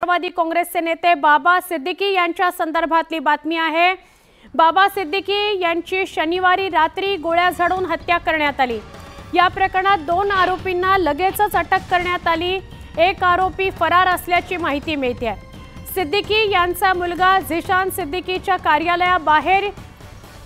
राष्ट्रवादी काँग्रेसचे नेते बाबा सिद्दीकी यांच्या संदर्भातली बातमी आहे। बाबा सिद्दीकी यांची शनिवारी रात्री गोळ्या झाडून हत्या करण्यात आली। या प्रकरणात 2 आरोपींना लगेचच अटक करण्यात आली। एक आरोपी फरार असल्याची माहिती मिळते। सिद्दीकी यांचा मुलगा झिशान सिद्दीकीच्या कार्यालयाबाहेर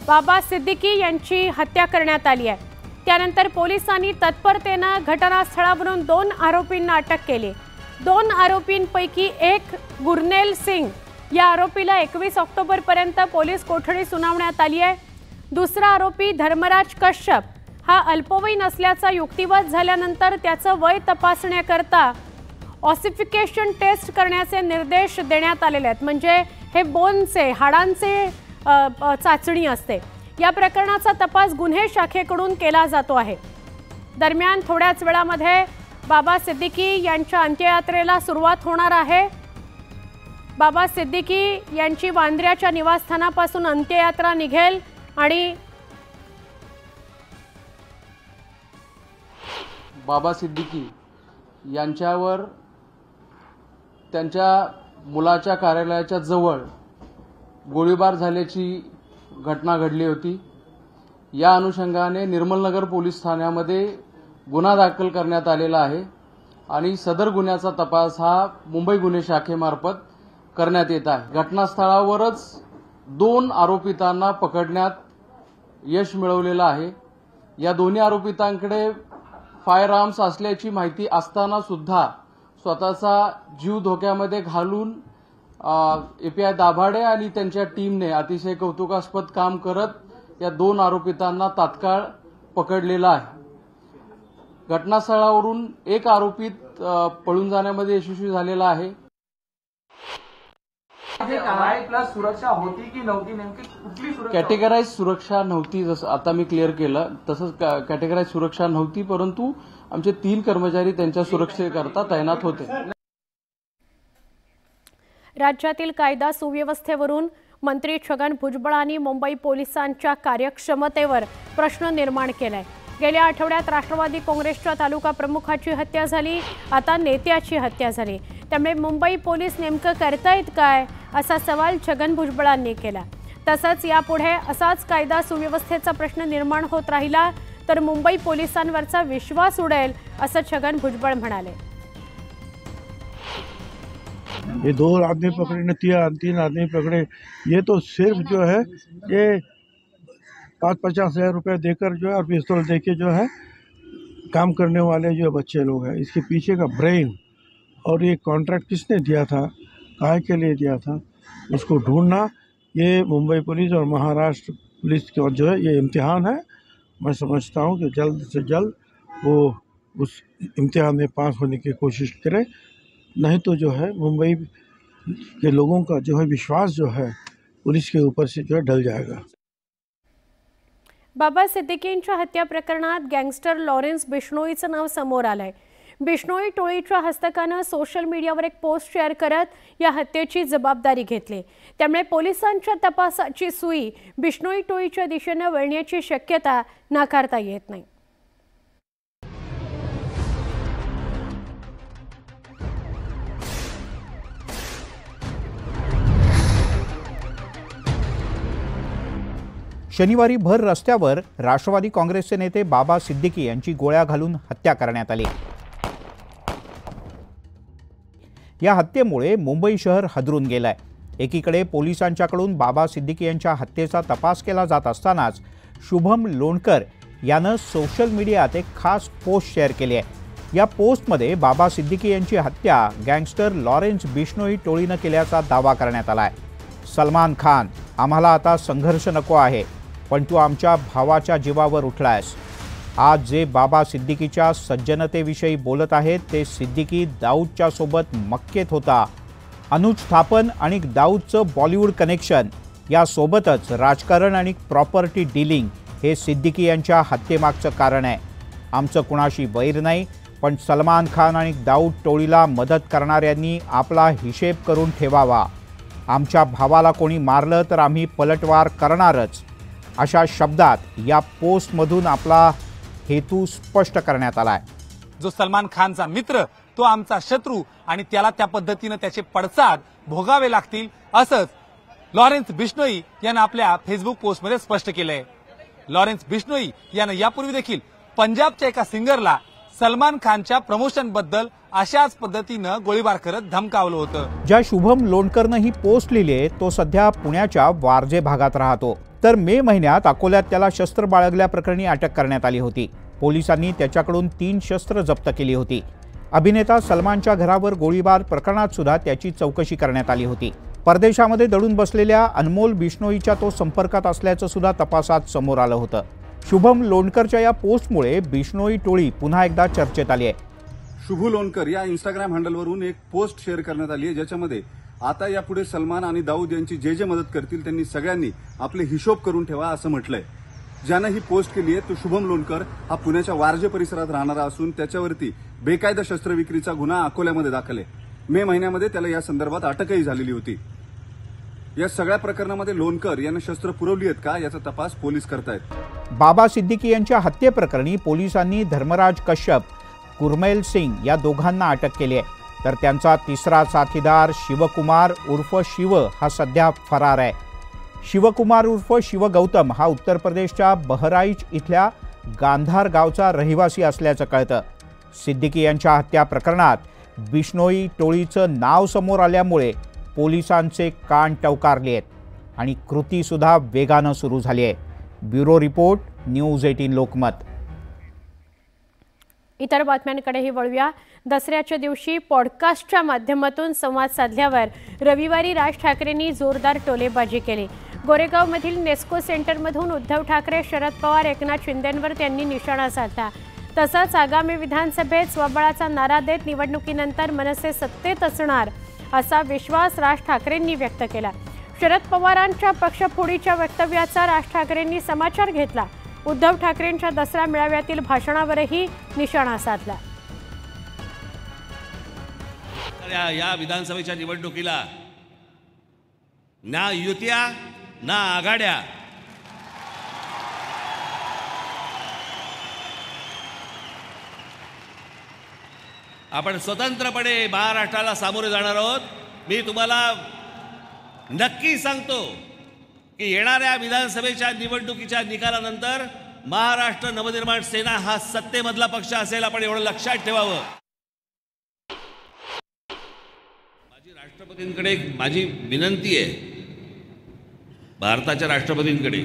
बाबा सिद्दीकी यांची हत्या करण्यात आली आहे। त्यानंतर पोलिसांनी तत्परतेने घटनास्थळावरून 2 आरोपींना अटक केली। 2 आरोपींपैकी एक गुरनेल सिंग या आरोपीला 21 ऑक्टोबर पर्यंत पोलीस कोठडी सुनावण्यात आली आहे। दुसरा आरोपी धर्मराज कश्यप हा अल्पवयीन असल्याचा युक्तिवाद झाल्यानंतर त्याचं वय तपासण्याकरता ऑसिफिकेशन टेस्ट करण्याचे निर्देश देण्यात आलेले आहेत। म्हणजे हे बोनचे हाडांचे चाचणी असते। या प्रकरणाचा तपास गुन्हे शाखेकडून केला जातो आहे। दरम्यान थोड्याच वेळामध्ये बाबा सिद्दीकी यांच्या अंत्ययात्रेला सुरुवात होणार आहे। बाबा सिद्दीकी यांची वांद्र्याच्या निवासस्थानापासून अंत्ययात्रा निघेल आणि बाबा सिद्दीकी यांच्यावर त्यांच्या मुलाच्या कार्यालयाच्या जवळ गोळीबार झाल्याची घटना घडली होती। या अनुषंगाने निर्मलनगर पोलीस ठाण्यामध्ये गुन्हा दाखल करण्यात आलेला आहे आणि सदर गुन्ह्याचा तपास हा मुंबई गुन्हे शाखेमार्फत करण्यात येत आहे। घटनास्थळावरच 2 आरोपितांना पकडण्यात यश मिळवलेलं आहे। या दोन्ही आरोपितांकडे फायर आर्म्स असल्याची माहिती असताना सुद्धा स्वतःचा जीव धोक्यामध्ये घालून एपीआय दाभाडे आणि त्यांच्या टीमने अतिशय कौतुकास्पद काम करत या 2 आरोपितांना तात्काळ पकडलेला आहे। घटनास्थळावरून एक आरोपित पळून जाण्यामध्ये यशस्वी झालेला आहे। सुरक्षा होती की नव्हती, नेमकी कुठली सुरक्षा? कॅटेगराइज सुरक्षा नव्हती, जसं आता मी क्लिअर केलं तसंच कॅटेगराइज सुरक्षा नव्हती, परंतु आमचे 3 कर्मचारी त्यांच्या सुरक्षेकरता तैनात होते। राज्यातील कायदा सुव्यवस्थेवरून मंत्री छगन भुजबळांनी मुंबई पोलिसांच्या कार्यक्षमतेवर प्रश्न निर्माण केलाय। गेल्या आठवड्यात राष्ट्रवादी काँग्रेसच्या तालुका प्रमुखाची हत्या झाली, आता नेत्याची हत्या झाली। त्यामुळे मुंबई पोलीस नेमकं करतायत काय असा सवाल छगन भुजबळांनी केला। तसंच यापुढे असाच कायदा सुव्यवस्थेचा प्रश्न निर्माण होत राहिला तर मुंबई पोलिसांवरचा विश्वास उडेल असं छगन भुजबळ म्हणाले। ये 2 आदमी पकड़े ने 3 आदमी पकड़े, ये तो सिर्फ जो है ये 50-50 हज़ार रुपये देकर जो है और पिस्तौल देके जो है काम करने वाले जो बच्चे लोग हैं। इसके पीछे का ब्रेन और ये कॉन्ट्रैक्ट किसने दिया था, काहे के लिए दिया था, इसको ढूंढना ये मुंबई पुलिस और महाराष्ट्र पुलिस का जो है ये इम्तिहान है। मैं समझता हूँ कि जल्द से जल्द वो उस इम्तिहान में पास होने की कोशिश करें, नहीं तो जो है मुंबई के लोगों का जो है विश्वास जो है पुलिस के ऊपर से जो है ढल जाएगा। बाबा सिद्दीकींच्या हत्या प्रकरणात गँगस्टर लॉरेन्स बिश्नोईचं नाव समोर आलंय। बिश्नोई टोळीच्या हस्तकानं सोशल मीडियावर एक पोस्ट शेअर करत या हत्येची जबाबदारी घेतली। त्यामुळे पोलिसांच्या तपासाची सुई बिश्नोई टोळीच्या दिशेने वळण्याची शक्यता नाकारता येत नाही। शनिवारी भर रस्त्यावर राष्ट्रवादी काँग्रेसचे नेते बाबा सिद्दीकी यांची गोळ्या घालून हत्या करण्यात आली। या हत्येमुळे मुंबई शहर हादरून गेलंय। एकीकडे पोलिसांच्याकडून बाबा सिद्दीकी यांच्या हत्येचा तपास केला जात असतानाच शुभम लोणकर यानं सोशल मीडियात एक खास पोस्ट शेअर केली आहे। या पोस्टमध्ये बाबा सिद्दीकी यांची हत्या गँगस्टर लॉरेन्स बिश्नोई टोळीनं केल्याचा दावा करण्यात आलाय। सलमान खान, आम्हाला आता संघर्ष नको आहे, पण तू आमच्या भावाच्या जीवावर उठलायस। आज जे बाबा सिद्दीकीच्या सज्जनतेविषयी बोलत आहेत ते सिद्दीकी दाऊदच्या सोबत मक्केत होता। अनुज थापन आणि दाऊदचं बॉलिवूड कनेक्शन यासोबतच राजकारण आणि प्रॉपर्टी डीलिंग हे सिद्दीकी यांच्या हत्येमागचं कारण आहे। आमचं कुणाशी वैर नाही, पण सलमान खान आणि दाऊद टोळीला मदत करणाऱ्यांनी आपला हिशेब करून ठेवावा। आमच्या भावाला कोणी मारलं तर आम्ही पलटवार करणारच, अशा शब्दात या पोस्टमधून आपला हेतू स्पष्ट करण्यात आलाय। जो सलमान खानचा मित्र तो आमचा शत्रू आणि त्याला त्या पद्धतीने त्याचे पडसाद भोगावे लागतील असंच लॉरेन्स बिश्नोई यानं आपल्या फेसबुक पोस्टमध्ये स्पष्ट केलंय। लॉरेन्स बिश्नोई यानं यापूर्वी देखील पंजाबच्या एका सिंगरला सलमान खानच्या प्रमोशन बद्दल अशाच पद्धतीनं गोळीबार करत धमकावलं होतं। ज्या शुभम लोणकरनं ही पोस्ट लिहिली आहे तो सध्या पुण्याच्या वारजे भागात राहतो। तर मे महिन्यात अकोल्यात त्याला शस्त्र बाळगल्याप्रकरणी अटक करण्यात आली होती। पोलिसांनी त्याच्याकडून 3 शस्त्र जप्त केली होती। अभिनेता सलमानच्या घरावर गोळीबार प्रकरणात सुद्धा त्याची चौकशी करण्यात आली होती। परदेशामध्ये दडून बसलेल्या अनमोल बिश्नोईच्या तो संपर्कात असल्याचं सुद्धा तपासात समोर आलं होतं। शुभम लोणकरच्या या पोस्टमुळे बिश्नोई टोळी पुन्हा एकदा चर्चेत आली आहे। शुभू लोणकर या इंस्टाग्राम हँडलवरून एक पोस्ट शेअर करण्यात आली आहे, ज्याच्यामध्ये आता यापुढे सलमान आणि दाऊद यांची जे मदत करतील त्यांनी सगळ्यांनी आपले हिशोब करून ठेवा असं म्हटलंय। ज्यानं ही पोस्ट केली आहे तो शुभम लोणकर हा पुण्याच्या वारजे परिसरात राहणारा असून त्याच्यावरती बेकायदा शस्त्रविक्रीचा गुन्हा अकोल्यामध्ये दाखल आहे। मे महिन्यामध्ये त्याला या संदर्भात अटकही झालेली होती। या सगळ्या प्रकरणामध्ये लोणकर यांना शस्त्र पुरवली आहेत का याचा तपास पोलीस करतायत। बाबा सिद्दीकी यांच्या हत्येप्रकरणी पोलिसांनी धर्मराज कश्यप, गुरमैल सिंग या दोघांना अटक केली आहे। तर त्यांचा तिसरा साथीदार शिवकुमार उर्फ शिव हा सध्या फरार आहे। शिवकुमार उर्फ शिव गौतम हा उत्तर प्रदेशच्या बहराईच इथल्या गांधार गावचा रहिवासी असल्याचं कळतं। सिद्दीकी यांच्या हत्या प्रकरणात बिश्नोई टोळीचं नाव समोर आल्यामुळे पोलिसांचे कान टवकारले आहेत आणि कृती सुद्धा वेगानं सुरू झाली आहे। Bureau report, news 18 Lokmat. इतर बातम्यांकडेही वळूया। दसऱ्याच्या दिवशी पॉडकास्टच्या माध्यमातून संवाद साधल्यावर रविवारी राज ठाकरेंनी जोरदार टोलेबाजी केली। गोरेगावमधील नेस्को सेंटरमधून उद्धव ठाकरे, शरद पवार, एकनाथ शिंदेंवर त्यांनी निशाणा साधला। तसंच आगामी विधानसभेत स्वबळाचा नारा देत निवडणुकीनंतर मनसे सत्तेत असणार असा विश्वास राज ठाकरेंनी व्यक्त केला। शरद पवारांच्या पक्षफोडीच्या वक्तव्याचा राज ठाकरेंनी समाचार घेतला। उद्धव ठाकरेंच्या दसरा मेळाव्यातील भाषणावरही निशाणा साधला। या विधानसभेच्या निवडणुकीला ना युत्या ना आघाड्या, आपण स्वतंत्रपणे महाराष्ट्राला सामोरे जाणार आहोत। मी तुम्हाला नक्की सांगतो की येणाऱ्या विधानसभेच्या निवडणुकीच्या निकालानंतर महाराष्ट्र नवनिर्माण सेना हा सत्तेमधला पक्ष असेल, आपण एवढं लक्षात ठेवावं। माझी राष्ट्रपतींकडे माझी विनंती आहे, भारताच्या राष्ट्रपतींकडे,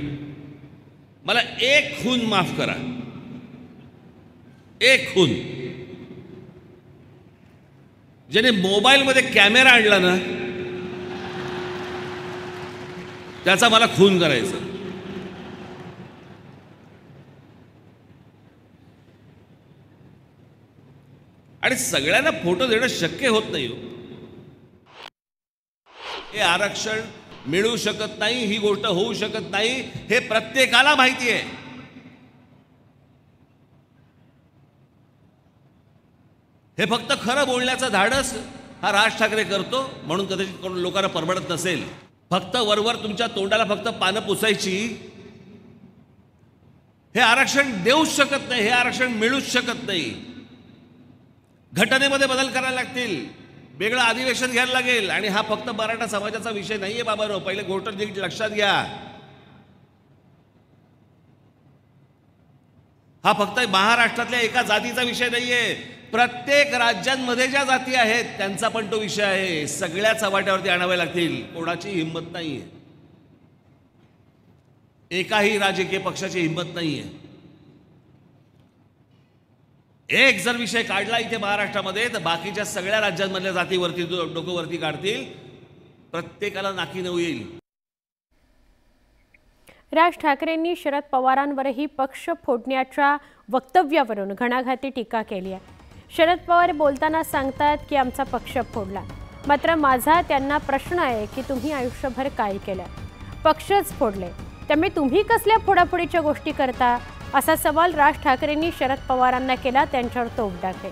मला एक खून माफ करा, एक खून। ज्याने मोबाईलमध्ये कॅमेरा आणला ना त्याचा मला खून करायचा। आणि सगळ्यांना फोटो देणं शक्य होत नाही। हे आरक्षण मिळू शकत नाही, ही गोष्ट होऊ शकत नाही, हे प्रत्येकाला माहिती आहे। हे फक्त खरं बोलण्याचं धाडस हा राज ठाकरे करतो, म्हणून कदाचित कोण लोकांना परवडत नसेल। फक्त वरवर तुमच्या तोंडाला फक्त पानं पुसायची, हे आरक्षण देऊच शकत नाही, हे आरक्षण मिळूच शकत नाही। घटनेमध्ये बदल करायला लागतील, वेगळं अधिवेशन घ्यायला लागेल। आणि हा फक्त मराठा समाजाचा विषय नाहीये बाबांनो, पहिले गोष्ट नीट लक्षात घ्या। हा फक्त महाराष्ट्रातल्या एका जातीचा विषय नाहीये, प्रत्येक राज्यांमध्ये ज्या जाती आहेत त्यांचा पण तो विषय आहे। सगळ्या चव्हाट्यावरती आणावे लागतील, कोणाची हिंमत नाहीये, एकाही राजकीय पक्षाची हिंमत नाहीये। एक जर विषय काढला इथे महाराष्ट्रामध्ये तर बाकीच्या सगळ्या राज्यांमधल्या जातीवरती डोकं वरती काढतील, प्रत्येकाला नाकी नऊ येईल। राज ठाकरेंनी शरद पवारांवरही पक्ष फोडण्याच्या वक्तव्यावरून घणाघाती टीका केली आहे। शरद पवार बोलताना सांगतात की आमचा पक्ष फोडला, मात्र माझा त्यांना प्रश्न आहे की तुम्ही आयुष्यभर काय केलं, पक्षच फोडले, त्यामुळे तुम्ही कसल्या फोडाफोडीच्या गोष्टी करता, असा सवाल राज ठाकरेंनी शरद पवारांना केला, त्यांच्यावर तोफ डागले।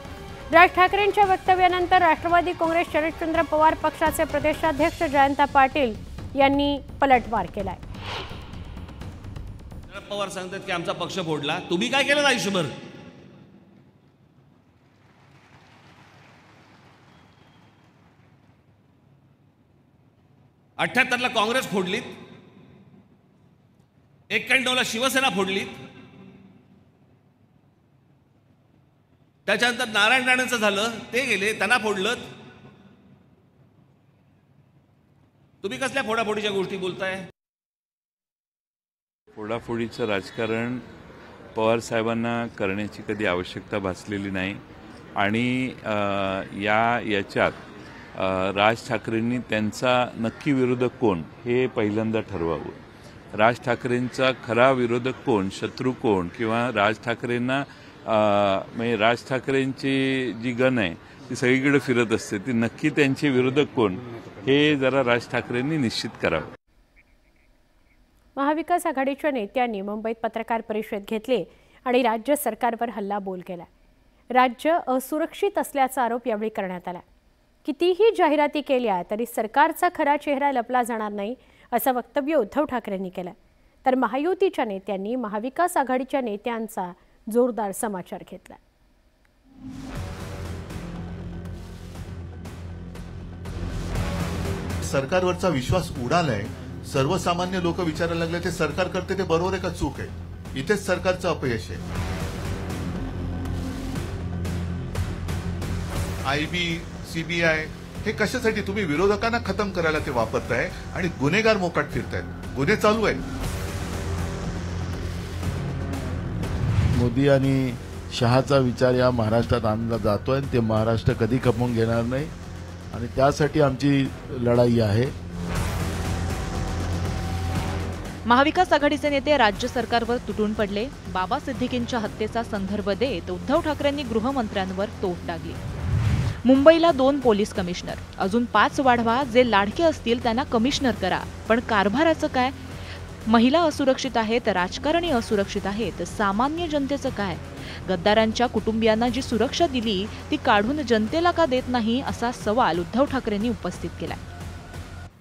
राज ठाकरेंच्या वक्तव्यानंतर राष्ट्रवादी काँग्रेस शरदचंद्र पवार पक्षाचे प्रदेशाध्यक्ष जयंत पाटील यांनी पलटवार केलाय। शरद पवार सांगतात की आमचा पक्ष फोडला, तुम्ही काय केलं आयुष्यभर? 78ला काँग्रेस फोडलीत, 91ला शिवसेना फोडलीत, त्याच्यानंतर नारायण राणेंचं झालं, ते गेले, त्यांना फोडलं. तुम्ही कसल्या फोडाफोडीच्या गोष्टी बोलताय? फोडाफोडीचं राजकारण पवार साहेबांना करण्याची कधी आवश्यकता भासलेली नाही आणि याच्यात राज ठाकरेंनी त्यांचा नक्की विरोधक कोण हे पहिल्यांदा ठरवावं. राज ठाकरेंचा खरा विरोधक कोण, शत्रू कोण, किंवा राज ठाकरेंना म्हणजे राज ठाकरेंची जी गण आहे ती सगळीकडे फिरत असते, ती नक्की त्यांचे विरोधक कोण हे जरा राज ठाकरेंनी निश्चित करावं. महाविकास आघाडीच्या नेत्यांनी मुंबईत पत्रकार परिषद घेतली आणि राज्य सरकारवर हल्लाबोल केला. राज्य असुरक्षित असल्याचा आरोप यावेळी करण्यात आला. कितीही जाहिराती केल्या तरी सरकारचा खरा चेहरा लपला जाणार नाही असं वक्तव्य उद्धव ठाकरेंनी केलं. तर महायुतीच्या नेत्यांनी महाविकास आघाडीच्या नेत्यांचा जोरदार समाचार घेतला. सरकारवरचा विश्वास उडालाय. सर्वसामान्य लोक विचारायला लागले ते सरकार करते ते बरोबर आहे का चूक आहे. इथेच सरकारचं अपयश आहे. IB, CBI हे कशासाठी? तुम्ही विरोधकांना खतम करायला ते वापरताय आणि गुन्हेगार मोकाट फिरतायत. गुन्हे चालू आहेत. मोदी आणि शहाचा विचार या महाराष्ट्रात आणला जातोय आणि ते महाराष्ट्र कधी खपवून घेणार नाही आणि त्यासाठी आमची लढाई आहे. महाविकास आघाडीचे नेते राज्य सरकारवर तुटून पडले. बाबा सिद्दीकींच्या हत्येचा संदर्भ देत उद्धव ठाकरेंनी गृहमंत्र्यांवर तोफ डागली. मुंबईला 2 पोलीस कमिशनर, अजून 5 वाढवा. जे लाडके असतील त्यांना कमिशनर करा, पण कारभाराचं काय? महिला असुरक्षित आहेत, राजकारणी असुरक्षित आहेत, सामान्य जनतेचं काय? गद्दारांच्या कुटुंबियांना जी सुरक्षा दिली ती काढून जनतेला का देत नाही असा सवाल उद्धव ठाकरेंनी उपस्थित केला.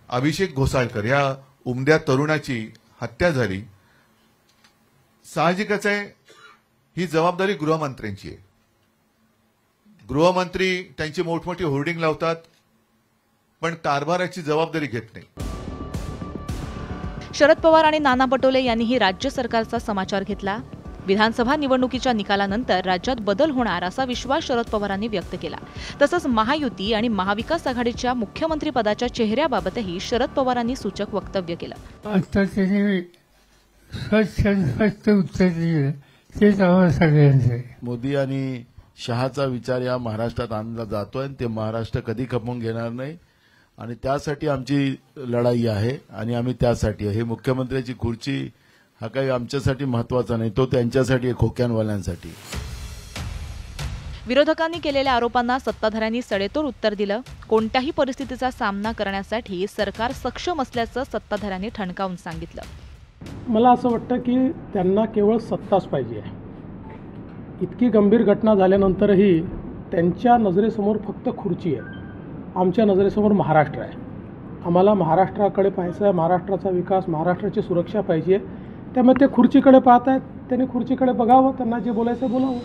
अभिषेक घोसाळकर या उमद्या तरुणाची हत्या झाली. साहजिकच आहे ही जबाबदारी गृहमंत्र्यांची आहे. गृहमंत्री त्यांची मोठमोठी होर्डिंग लावतात पण कारभाराची जबाबदारी घेत नाही. शरद पवार आणि नाना पटोले यांनीही राज्य सरकारचा समाचार घेतला. विधानसभा निवडणुकीच्या निकालानंतर राज्यात बदल होणार असा विश्वास शरद पवारांनी व्यक्त केला. तसंच महायुती आणि महाविकास आघाडीच्या मुख्यमंत्रीपदाच्या चेहऱ्याबाबतही शरद पवारांनी सूचक वक्तव्य केलं. आता त्यांनी स्वच्छ उत्तर दिलं तेच आम्हाला सगळ्यांचं आहे. मोदी आणि शहाचा विचार या महाराष्ट्रात आणला जातोय आणि ते महाराष्ट्र कधी खपवून घेणार नाही आणि त्यासाठी आमची लढाई आहे आणि आम्ही त्यासाठी. हे मुख्यमंत्र्याची खुर्ची हा काही आमच्यासाठी महत्वाचा नाही, तो त्यांच्यासाठी, खोक्यांवाल्यांसाठी. विरोधकांनी केलेल्या आरोपांना सत्ताधाऱ्यांनी सडेतोड उत्तर दिलं. कोणत्याही परिस्थितीचा सामना करण्यासाठी सरकार सक्षम असल्याचं सत्ताधाऱ्यांनी ठणकावून सांगितलं. मला असं वाटतं की त्यांना केवळ सत्ताच पाहिजे. इतकी गंभीर घटना झाल्यानंतरही त्यांच्या नजरेसमोर फक्त खुर्ची आहे. आमच्या नजरेसमोर महाराष्ट्र आहे. आम्हाला महाराष्ट्राकडे पाहायचं आहे. महाराष्ट्राचा विकास, महाराष्ट्राची सुरक्षा पाहिजे. त्यामुळे ते खुर्चीकडे पाहत आहेत. त्यांनी खुर्चीकडे बघावं, त्यांना जे बोलायचं बोलावं.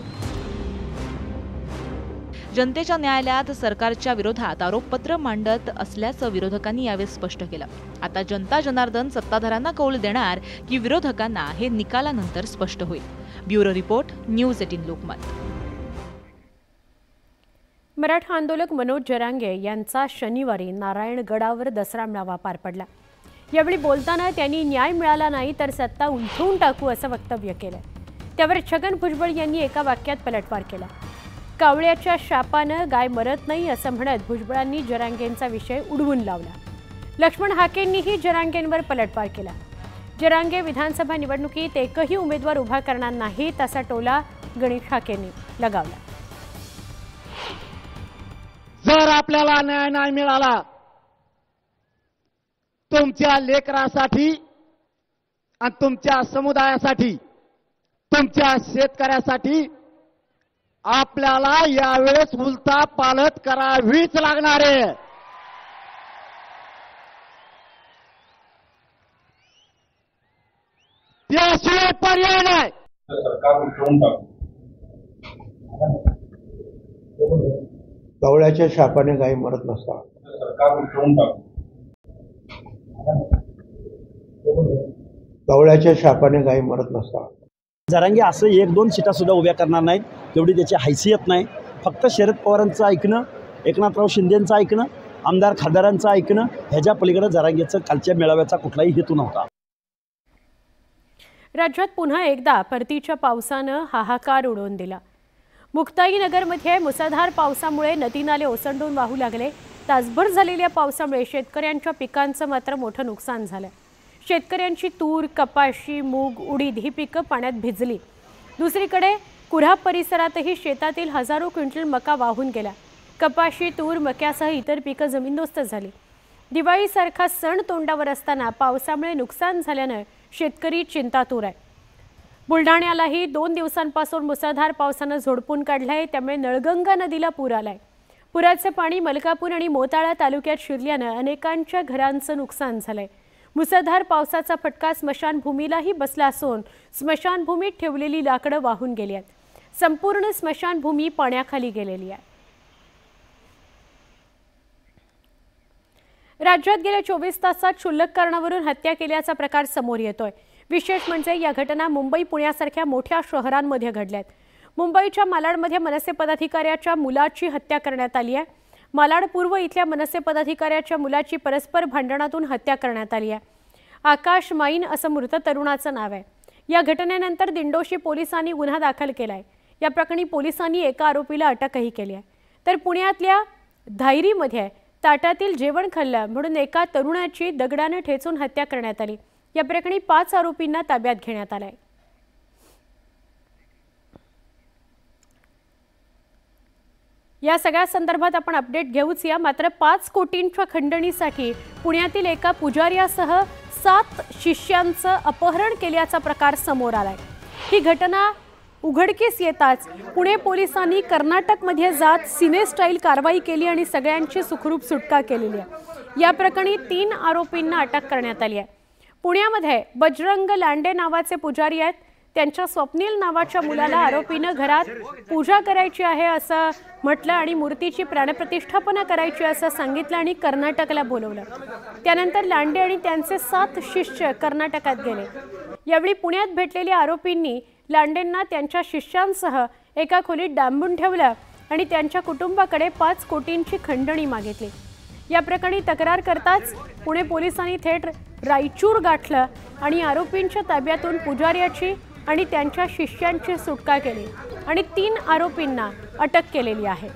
जनतेच्या न्यायालयात सरकारच्या विरोधात आरोपपत्र मांडत असल्याचं विरोधकांनी यावेळी स्पष्ट केलं. आता जनता जनार्दन सत्ताधाऱ्यांना कौल देणार की विरोधकांना हे निकालानंतर स्पष्ट होईल. Bureau report, news 18 Lokmat. Maratha आंदोलक मनोज जरांगे यांचा शनिवारी नारायणगडावर दसरा मेळावा पार पडला. यावेळी बोलताना त्यांनी न्याय मिळाला नाही तर सत्ता उलथवून टाकू असं वक्तव्य केलं. त्यावर छगन भुजबळ यांनी एका वाक्यात पलटवार केला. कावळ्याच्या शापानं गाय मरत नाही असं म्हणत भुजबळांनी जरांगेंचा विषय उडवून लावला. लक्ष्मण हाकेंनीही जरांगेंवर पलटवार केला. जरांगे विधानसभा निवडणुकीत एकही उमेदवार उभा करणार नाहीत असा टोला गणेश हाकेंनी लगावला. जर आपल्याला न्याय नाही मिळाला तुमच्या लेकरासाठी आणि तुमच्या समुदायासाठी, तुमच्या शेतकऱ्यासाठी आपल्याला यावेळेस उलटा पालट करावीच लागणार आहे. त्याशिवाय पर्याय नाही. कावळ्याच्या शापाने गाय मरत नसतात. कवळ्याच्या शापाने काही मरत नसतात. जरांगे असं 1-2 सीटा सुद्धा उभ्या करणार नाहीत, तेवढी त्याची हैसियत नाही. फक्त शरद पवारांचं ऐकणं, एकनाथराव शिंदेंचं ऐकणं, आमदार खासदारांचं ऐकणं, ह्याच्या पलीकडे जरांगेचं कालच्या मेळाव्याचा कुठलाही हेतू नव्हता. राज्यात पुन्हा एकदा परतीच्या पावसानं हाहाकार उडवून दिला. मुक्ताईनगरमध्ये मुसळधार पावसामुळे नदी नाले ओसंडून वाहू लागले. तासभर झालेल्या पावसामुळे शेतकऱ्यांच्या पिकांचं मात्र मोठं नुकसान झालं. शेतकऱ्यांची तूर, कपाशी, मूग, उडीद ही पिकं पाण्यात भिजली. दुसरीकडे कुऱ्हा परिसरातही शेतातील हजारो क्विंटल मका वाहून गेला. कपाशी, तूर, मक्यासह इतर पिकं जमीनदोस्त झाली. दिवाळीसारखा सण तोंडावर असताना पावसामुळे नुकसान झाल्यानं शेतकरी चिंतातूर आहे. बुलढाण्यालाही 2 दिवसांपासून मुसळधार पावसानं झोडपून काढलंय. त्यामुळे नळगंगा नदीला पूर आलाय. पुराचं पाणी मलकापूर आणि मोताळा तालुक्यात शिरल्यानं अनेकांच्या घरांचं नुकसान झालंय. मुसळधार पावसाचा फटका स्मशानभूमीलाही बसला असून स्मशानभूमीत ठेवलेली लाकडं वाहून गेली आहेत. संपूर्ण स्मशानभूमी पाण्याखाली गेलेली आहे. राज्यात गेल्या 24 तासात क्षुल्लक कारणावरून हत्या केल्याचा प्रकार समोर येतोय. विशेष म्हणजे या घटना मुंबई, पुण्यासारख्या मोठ्या शहरांमध्ये घडल्यात. मुंबईच्या मालाडमध्ये मनसे पदाधिकाऱ्याच्या मुलाची हत्या करण्यात आली आहे. मालाड पूर्व इथल्या मनसे पदाधिकाऱ्याच्या मुलाची परस्पर भांडणातून हत्या करण्यात आली आहे. आकाश माईन असं मृत तरुणाचं नाव आहे. या घटनेनंतर दिंडोशी पोलिसांनी गुन्हा दाखल केलाय. या प्रकरणी पोलिसांनी एका आरोपीला अटकही केली आहे. तर पुण्यातल्या धायरीमध्ये ताटातील जेवण खाल्लं म्हणून एका तरुणाची दगडाने ठेचून हत्या करण्यात आली. या प्रकरणी 5 आरोपींना ताब्यात घेण्यात आलंय. या सगळ्या संदर्भात आपण अपडेट घेऊच या. मात्र 5 कोटींच्या खंडणीसाठी पुण्यातील एका पुजाऱ्यासह 7 शिष्यांचं अपहरण केल्याचा प्रकार समोर आलाय. ही घटना उघडकीस येताच पुणे पोलिसांनी कर्नाटकमध्ये जात सिने स्टाईल कारवाई केली आणि सगळ्यांची सुखरूप सुटका केलेली आहे. या प्रकरणी 3 आरोपींना अटक करण्यात आली आहे. पुण्यामध्ये बजरंग लांडे नावाचे पुजारी आहेत. त्यांच्या स्वप्नील नावाच्या मुलाला आरोपीनं घरात पूजा करायची आहे असं म्हटलं आणि मूर्तीची प्राणप्रतिष्ठापना करायची असं सांगितलं आणि कर्नाटकला बोलवलं. त्यानंतर लांडे आणि त्यांचे 7 शिष्य कर्नाटकात गेले. यावेळी पुण्यात भेटलेल्या आरोपींनी लांडेंना त्यांच्या शिष्यांसह एका खोलीत डांबून ठेवलं आणि त्यांच्या कुटुंबाकडे 5 कोटींची खंडणी मागितली. या प्रकरणी तक्रार करताच पुणे पोलिसांनी थेट रायचूर गाठलं आणि आरोपींच्या ताब्यातून पुजाऱ्याची आणि त्यांच्या शिष्यांची सुटका केली आणि 3 आरोपींना अटक केलेली आहे.